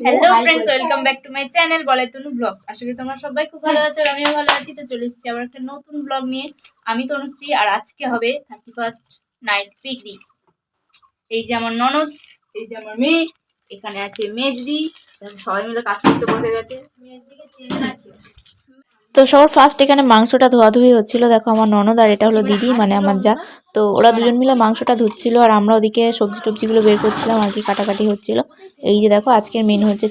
Hello friends, welcome back to my channel বলে তনু blogs. আশা করি তোমরা সবাই খুব ভালো আছো আর আমিও ভালো আছি। তো চলে এসেছি আবার একটা নতুন ব্লগ নিয়ে। আমি তনুশ্রী, আর আজকে হবে 31st নাইট পিকনিক। এই যে আমার ননদ, এই যে আমার মেয়ে, এখানে আছে মেজদি, সবাই মিলে কাজ করতে বসে গেছে। মেজদিকে চেনে আছে। তো সবার ফার্স্ট এখানে মাংসটা ধোয়াধুয়ি হচ্ছিল। দেখো আমার ননদ আর এটা হলো দিদি, মানে আমার যা। তো ওরা দুজন মিলে মাংসটা ধুচ্ছিল আর আমরা ওদিকে সবজি টবজিগুলো বের করছিলাম আর কি, কাটাকাটি হচ্ছিল। এই যে দেখো আজকের মেনু হচ্ছে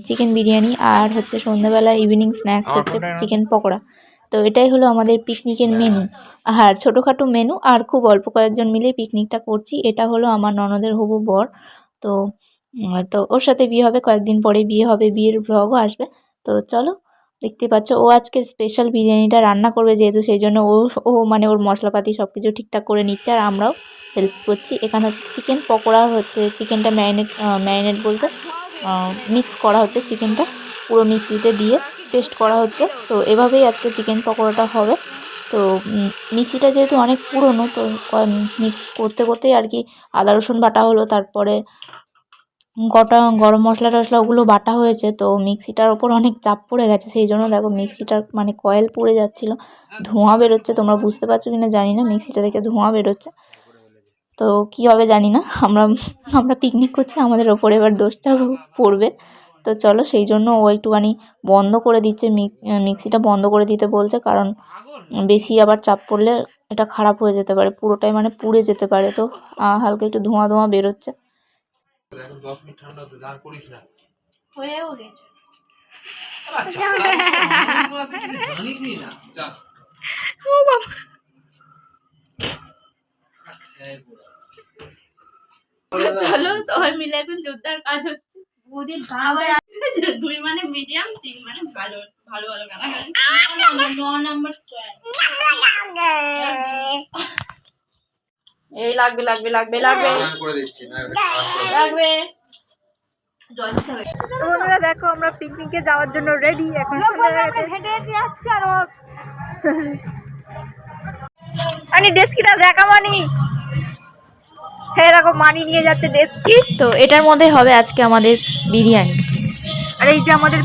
চিকেন বিরিয়ানি, আর হচ্ছে সন্ধ্যাবেলা ইভিনিং স্ন্যাক্স হচ্ছে চিকেন পকোড়া। তো এটাই হলো আমাদের পিকনিকের মেনু। আর ছোটোখাটো মেনু, আর খুব অল্প কয়েকজন মিলে পিকনিকটা করছি। এটা হলো আমার ননদের হবু বর। তো তো ওর সাথে বিয়ে হবে, কয়েকদিন পরে বিয়ে হবে, বিয়ের ব্লগও আসবে। তো চলো, দেখতে পাচ্ছ ও আজকে স্পেশাল বিরিয়ানিটা রান্না করবে, যেহেতু সেই জন্য ও মানে ওর মশলাপাতি সব কিছু ঠিকঠাক করে নিচ্ছে আর আমরাও হেল্প করছি। এখানে হচ্ছে চিকেন পকোড়া হচ্ছে, চিকেনটা ম্যারিনেট বলতে মিক্স করা হচ্ছে, চিকেনটা পুরো মিক্সিতে দিয়ে পেস্ট করা হচ্ছে। তো এভাবেই আজকে চিকেন পকোড়াটা হবে। তো মিক্সিটা যেহেতু অনেক পুরনো, তো মিক্স করতে করতেই আর কি আদা রসুন বাটা হলো, তারপরে গোটা গরম মশলা টশলা ওগুলো বাটা হয়েছে। তো মিক্সিটার ওপর অনেক চাপ পড়ে গেছে, সেই জন্য দেখো মিক্সিটার মানে কয়েল পড়ে যাচ্ছিল, ধোঁয়া বেরোচ্ছে। তোমরা বুঝতে পারছো কিনা জানি না, মিক্সিটা থেকে ধোঁয়া বেরোচ্ছে। তো কী হবে জানি না, আমরা পিকনিক করছি, আমাদের ওপরে এবার দোষটা পড়বে। তো চলো, সেই জন্য ও একটুখানি বন্ধ করে দিচ্ছে, মিক্সিটা বন্ধ করে দিতে বলছে, কারণ বেশি আবার চাপ পড়লে এটা খারাপ হয়ে যেতে পারে, পুরোটাই মানে পুড়ে যেতে পারে। তো হালকা একটু ধোঁয়া ধোঁয়া বেরোচ্ছে। এখন 10 মিনিট ঠান্ডা হতে আর করিস না। হয়েও গেছে। আচ্ছা জানিস না যা। ও বাবা, চলো সবাই মিলে এখন জোরদার কাজ হচ্ছে। বুঝি আবার দুই মানে মিডিয়াম, তিন মানে ভালো ভালো ভালো গানা গান। 9 নাম্বার স্কয়ার এই লাগবে লাগবে লাগবে লাগবে করে দিচ্ছি না লাগবে। বন্ধুরা দেখো, আমরা পিকনিকে যাওয়ার জন্য রেডি। এখন আনি ডেস্কিটা দেখা মানি, হ্যাঁ দেখো মানি নিয়ে যাচ্ছে ডেস্কি। তো এটার মধ্যে হবে আজকে আমাদের বিরিয়ানি। আর এই যে আমাদের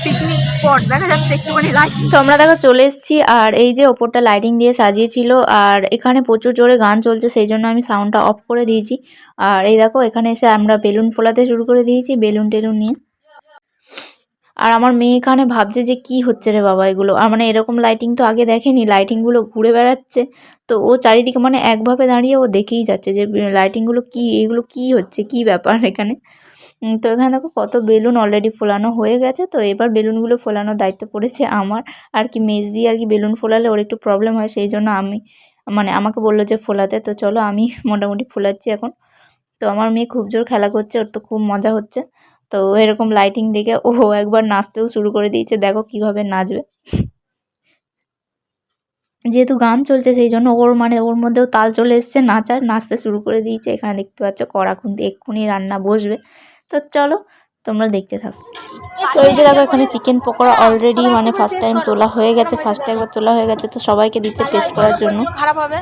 পিকনিক স্পট দেখা যাচ্ছে একটুখানি লাইটিং। তো আমরা দেখো চলে এসেছি, আর এই যে ওপরটা লাইটিং দিয়ে সাজিয়েছিল, আর এখানে প্রচুর জোরে গান চলছে, সেই জন্য আমি সাউন্ডটা অফ করে দিয়েছি। আর এই দেখো এখানে এসে আমরা বেলুন ফোলাতে শুরু করে দিয়েছি, বেলুন টেলুন নিয়ে। আর আমার মেয়ে এখানে ভাবছে যে কি হচ্ছে রে বাবা এগুলো, আর মানে এরকম লাইটিং তো আগে দেখেনি, লাইটিংগুলো ঘুরে বেড়াচ্ছে। তো ও চারিদিকে মানে একভাবে দাঁড়িয়ে ও দেখেই যাচ্ছে যে লাইটিংগুলো কি, এগুলো কি হচ্ছে, কি ব্যাপার এখানে। তো এখানে দেখো কত বেলুন অলরেডি ফোলানো হয়ে গেছে। তো এবার বেলুনগুলো ফোলানোর দায়িত্ব পড়েছে আমার। আর কি মেজদি আর কি বেলুন ফোলালে ওর একটু প্রবলেম হয়, সেই জন্য আমি মানে আমাকে বললো যে ফোলাতে। তো চলো আমি মোটামুটি ফোলাচ্ছি এখন। তো আমার মেয়ে খুব জোর খেলা করছে, ওর তো খুব মজা হচ্ছে। তো এরকম লাইটিং দেখে ও একবার নাচতেও শুরু করে দিয়েছে, দেখো কিভাবে নাচবে। যেহেতু গান চলছে সেই জন্য ওর মধ্যেও তাল চলে এসছে, নাচতে শুরু করে দিয়েছে। এখানে দেখতে পাচ্ছ কড়া খুন্তি, এক্ষুনি রান্না বসবে। তো চলো তোমরা দেখতে থাকো। তো এই যে দেখো এখানে চিকেন পকোড়া অলরেডি মানে ফার্স্ট টাইম তোলা হয়ে গেছে, ফার্স্টে একবার তোলা হয়ে গেছে, তো সবাইকে দিচ্ছে টেস্ট করার জন্য। খারাপ হবে।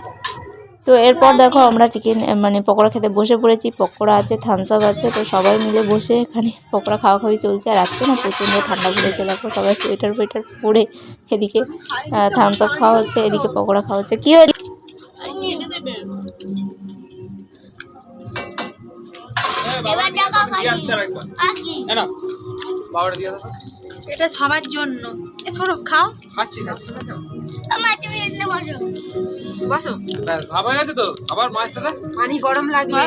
তো এরপর দেখো আমরা চিকেন মানে পকোড়া খেতে বসে পড়েছি, পকোড়া আছে, থামস আপ আছে। তো সবাই মিলে বসে এখানে পকোড়া খাওয়াখাওয়ি চলছে। আর আজকে না প্রচণ্ড ঠান্ডা পড়েছে, দেখো সবাই সোয়েটার ফোয়েটার পরে এদিকে থামস আপ খাওয়া হচ্ছে, এদিকে পকোড়া খাওয়া হচ্ছে। কি হয়েছে? এটা সবার জন্য। এ ছোড়ো খাও। খাচ্ছি বসো। ভাবা গেছে তো আবার মাছ দাদা পানি গরম লাগবে।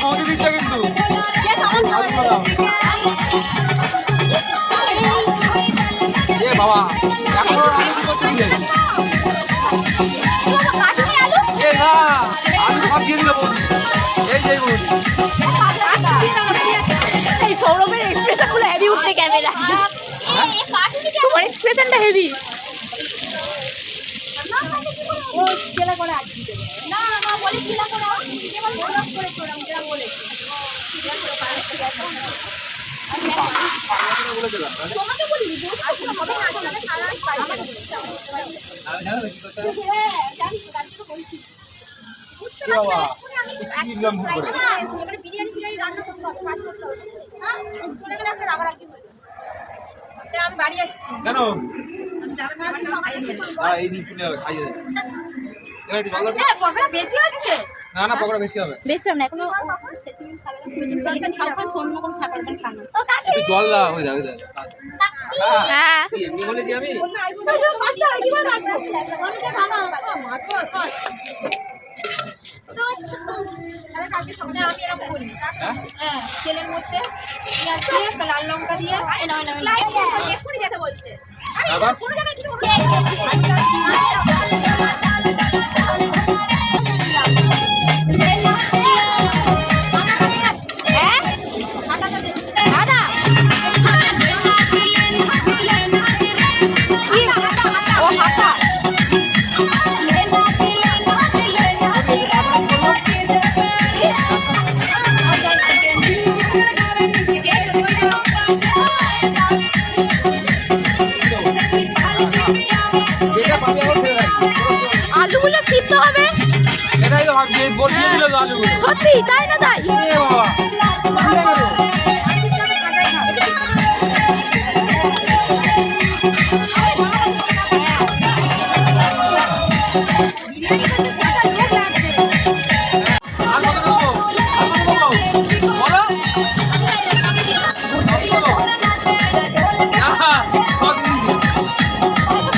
পৌঁছে দিচ্ছে কিন্তু বাবা এই সৌরভের এক্সপ্রেশনগুলো হেভি উঠছে ক্যামেরা, তোমার এক্সপ্রেশনটা হেভি। ও ছেলে করে আজ দিতে না না বলে ছেলে করে এবার ব্লগ করে তোরাম যেটা বলেছি ছেলে করে পারে ঠিক আছে বলে দিলাম তোমাকে বলি আজকে হবে না আজকে সারা পাই আর জানো কি কথা হ্যাঁ জানি তো কালকে তো বলছি বুঝতে কি বাবা পারছি কি দিলাম ভুল করে এবারে বিরিয়ানি রান্না করতে হবে কাজ করতে হবে হ্যাঁ চলে গেলে একটা আবার একদিন হয়ে যাবে আমি বাড়ি আসছি কেন আমি যাবে না আমি খাইয়ে দিয়েছি আর এই দিন চলে খাইয়ে দে এবার একটু জল দাও তো। পকড়া বেশি হচ্ছে না না পকোড়া বেশি হবে বেশি হবে না এখনো অন্য কোনো ছাপার পান খানো একটু জল দাও হয়ে যাবে হ্যাঁ কি এমনি বলেছি আমি হ্যাঁ তেলের মধ্যে পেঁয়াজ দিয়ে লাল লঙ্কা দিয়ে এক্ষুনি যেতে বলছে আবার যেটা পাবে আবার ফেলে রাখবি আলুগুলো সিদ্ধ হবে এটাই তো ভাবছি বল দিয়ে দিলে তো আলুগুলো সত্যি তাই না তাই এ বাবা আর কত দেবো? আর কত দেবো? বলো।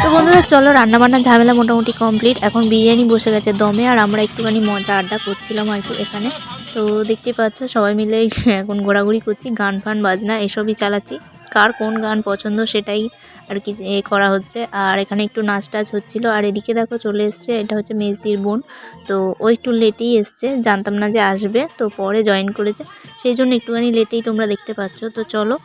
তো বন্ধুরা চলো রান্নাবান্নার ঝামেলা মোটামুটি কমপ্লিট। এখন বিরিয়ানি বসে গেছে দমে আর আমরা একটুখানি মজা আড্ডা করছিলাম আর কি এখানে। তো দেখতে পাচ্ছ সবাই মিলে এখন ঘোরাঘুরি করছি, গান ফান বাজনা এসবই চালাচ্ছি। কার কোন গান পছন্দ সেটাই আর কি করা হচ্ছে। আর এখানে একটু নাচ টাচ হচ্ছিলো। আর এদিকে দেখো চলে এসছে, এটা হচ্ছে মেজদির বোন। তো ও একটু লেটেই এসছে, জানতাম না যে আসবে, তো পরে জয়েন করেছে, সেই জন্য একটুখানি লেটেই তোমরা দেখতে পাচ্ছ। তো চলো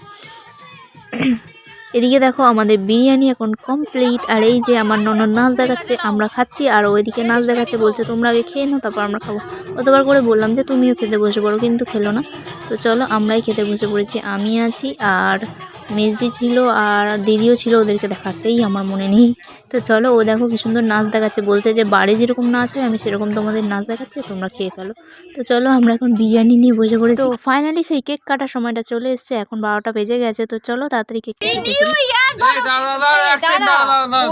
এদিকে দেখো আমাদের বিরিয়ানি এখন কমপ্লিট। আর এই যে আমার ননদ নাচ দেখাচ্ছে, আমরা খাচ্ছি আর ওইদিকে নাচ দেখাচ্ছে, বলছে তোমরা আগে খেয়ে নাও তারপর আমরা খাবো। অতবার করে বললাম যে তুমিও খেতে বসে পড়ো, কিন্তু খেলো না। তো চলো আমরাই খেতে বসে পড়েছি। আমি আছি আর মেজদি ছিল আর দিদিও ছিল, ওদেরকে দেখাতেই আমার মনে নেই। তো চলো ও দেখো কি সুন্দর নাচ দেখাচ্ছে, বলছে যে বাড়ি যেরকম নাচ হয় আমি সেরকম তোমাদের নাচ দেখাচ্ছি, তোমরা খেয়ে ফেলো। তো চলো আমরা এখন বিরিয়ানি নিয়ে বসে পড়েছি। তো ফাইনালি সেই কেক কাটার সময়টা চলে এসছে, এখন 12টা বেজে গেছে। তো চলো তাড়াতাড়ি কেক কেটে ফেলি। এই দাঁড়া দাঁড়া এক সেকেন্ড দাঁড়া দাঁড়া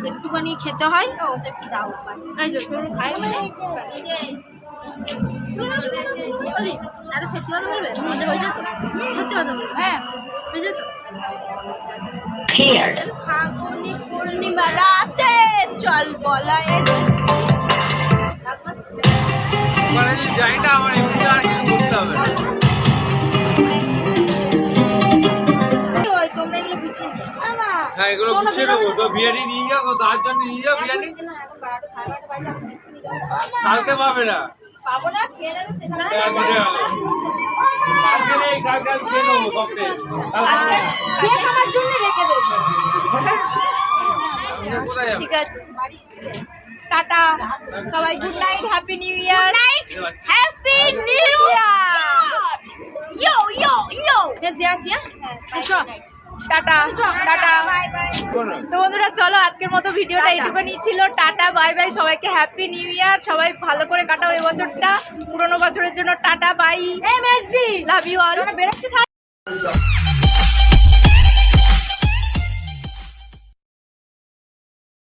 একটুখানি খেতে হয় একটু দাও খাই আরে সত্যি কথা বলবে মজা হয়েছে তো সত্যি কথা বলবে হ্যাঁ বুঝে তো ফাগুনি পূর্ণিমা রাতে চল বলায় মানে যাই না আমার এমনি আর কিছু করতে হবে না। তোমরা এগুলো বুঝিয়ে হ্যাঁ এগুলো গুছিয়ে নেবো তো বিরিয়ানি নিয়ে যাও তো তার জন্য নিয়ে যাও বিরিয়ানি কালকে পাবে না পাবো না খেয়ে নেবে সেখানে কালকে নেই কালকে খেয়ে নেবো সবটে খেয়ে খাবার জন্য রেখে দেবো কোথায় যাবে ঠিক আছে টাটা সবাই good night happy new year happy new year yo yo yo বেশ দিয়ে আসি হ্যাঁ টাটা টাটা। তো বন্ধুরা চলো আজকের মতো ভিডিওটা এইটুকুনি ছিল। টাটা বাই বাই, সবাইকে হ্যাপি নিউ ইয়ার। সবাই ভালো করে কাটাও এই বছরটা, পুরোনো বছরের জন্য tata bye, love you all.